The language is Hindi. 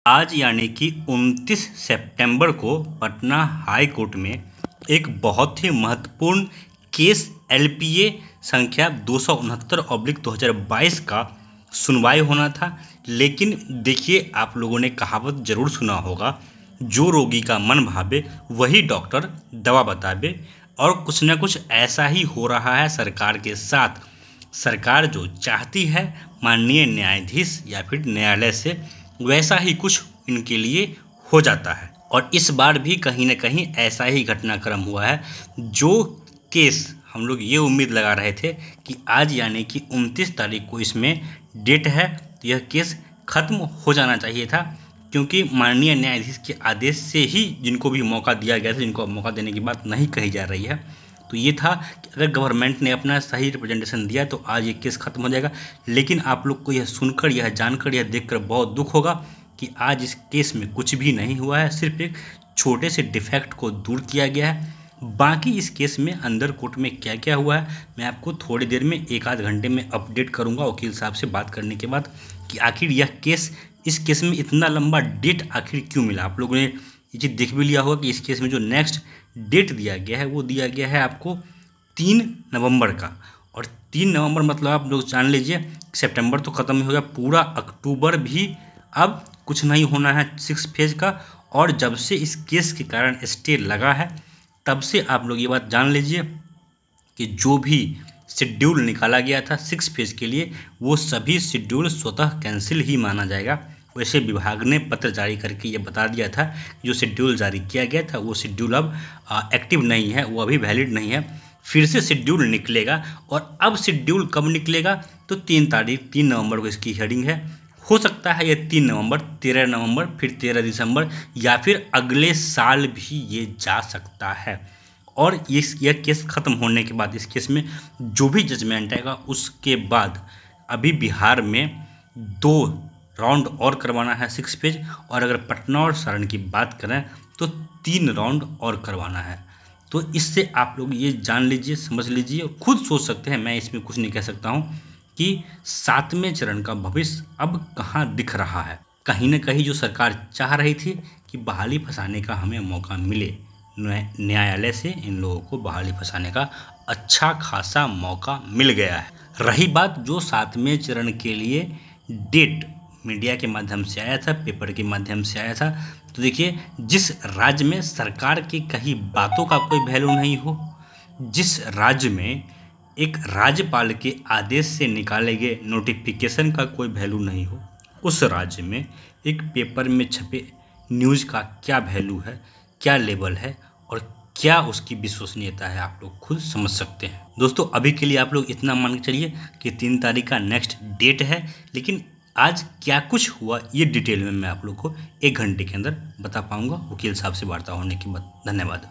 आज यानी कि 29 सितंबर को पटना हाई कोर्ट में एक बहुत ही महत्वपूर्ण केस एलपीए संख्या 269/2022 का सुनवाई होना था। लेकिन देखिए, आप लोगों ने कहावत जरूर सुना होगा, जो रोगी का मन भावे वही डॉक्टर दवा बतावे। और कुछ ना कुछ ऐसा ही हो रहा है सरकार के साथ। सरकार जो चाहती है माननीय न्यायाधीश या फिर न्यायालय से, वैसा ही कुछ इनके लिए हो जाता है। और इस बार भी कहीं ना कहीं ऐसा ही घटनाक्रम हुआ है। जो केस हम लोग ये उम्मीद लगा रहे थे कि आज यानी कि 29 तारीख को इसमें डेट है, तो यह केस खत्म हो जाना चाहिए था। क्योंकि माननीय न्यायाधीश के आदेश से ही जिनको भी मौका दिया गया था, जिनको अब मौका देने की बात नहीं कही जा रही है, तो ये था कि अगर गवर्नमेंट ने अपना सही रिप्रेजेंटेशन दिया तो आज ये केस खत्म हो जाएगा। लेकिन आप लोग को यह सुनकर, यह जानकर, यह देखकर बहुत दुख होगा कि आज इस केस में कुछ भी नहीं हुआ है। सिर्फ एक छोटे से डिफेक्ट को दूर किया गया है। बाकी इस केस में अंदर कोर्ट में क्या क्या हुआ है, मैं आपको थोड़ी देर में, एक आध घंटे में अपडेट करूंगा वकील साहब से बात करने के बाद, कि आखिर यह केस, इस केस में इतना लंबा डेट आखिर क्यों मिला। आप लोगों ने ये चीज़ देख भी लिया होगा कि इस केस में जो नेक्स्ट डेट दिया गया है वो दिया गया है आपको 3 नवंबर का। और 3 नवंबर मतलब आप लोग जान लीजिए, सितंबर तो ख़त्म ही हो गया, पूरा अक्टूबर भी अब कुछ नहीं होना है 6 फेज का। और जब से इस केस के कारण स्टे लगा है, तब से आप लोग ये बात जान लीजिए कि जो भी शेड्यूल निकाला गया था 6 फेज के लिए, वो सभी शेड्यूल स्वतः कैंसिल ही माना जाएगा। वैसे विभाग ने पत्र जारी करके ये बता दिया था कि जो शेड्यूल जारी किया गया था वो शेड्यूल अब एक्टिव नहीं है, वो अभी वैलिड नहीं है। फिर से शेड्यूल निकलेगा। और अब शेड्यूल कब निकलेगा, तो 3 नवंबर को इसकी हियरिंग है। हो सकता है ये 3 नवंबर, 13 नवंबर, फिर 13 दिसंबर, या फिर अगले साल भी ये जा सकता है। और यह केस खत्म होने के बाद, इस केस में जो भी जजमेंट आएगा उसके बाद, अभी बिहार में 2 राउंड और करवाना है 6 फेज। और अगर पटना और सारण की बात करें तो 3 राउंड और करवाना है। तो इससे आप लोग ये जान लीजिए, समझ लीजिए, और खुद सोच सकते हैं, मैं इसमें कुछ नहीं कह सकता हूँ, कि 7वें चरण का भविष्य अब कहाँ दिख रहा है। कहीं ना कहीं जो सरकार चाह रही थी कि बहाली फंसाने का हमें मौका मिले, न्यायालय से इन लोगों को बहाली फंसाने का अच्छा खासा मौका मिल गया है। रही बात जो 7वें चरण के लिए डेट मीडिया के माध्यम से आया था, पेपर के माध्यम से आया था, तो देखिए, जिस राज्य में सरकार की कही बातों का कोई वैल्यू नहीं हो, जिस राज्य में एक राज्यपाल के आदेश से निकाले गए नोटिफिकेशन का कोई वैल्यू नहीं हो, उस राज्य में एक पेपर में छपे न्यूज़ का क्या वैल्यू है, क्या लेवल है, और क्या उसकी विश्वसनीयता है, आप लोग खुद समझ सकते हैं। दोस्तों, अभी के लिए आप लोग इतना मान के चलिए कि 3 तारीख का नेक्स्ट डेट है। लेकिन आज क्या कुछ हुआ ये डिटेल में मैं आप लोग को 1 घंटे के अंदर बता पाऊंगा वकील साहब से वार्ता होने के बाद। धन्यवाद।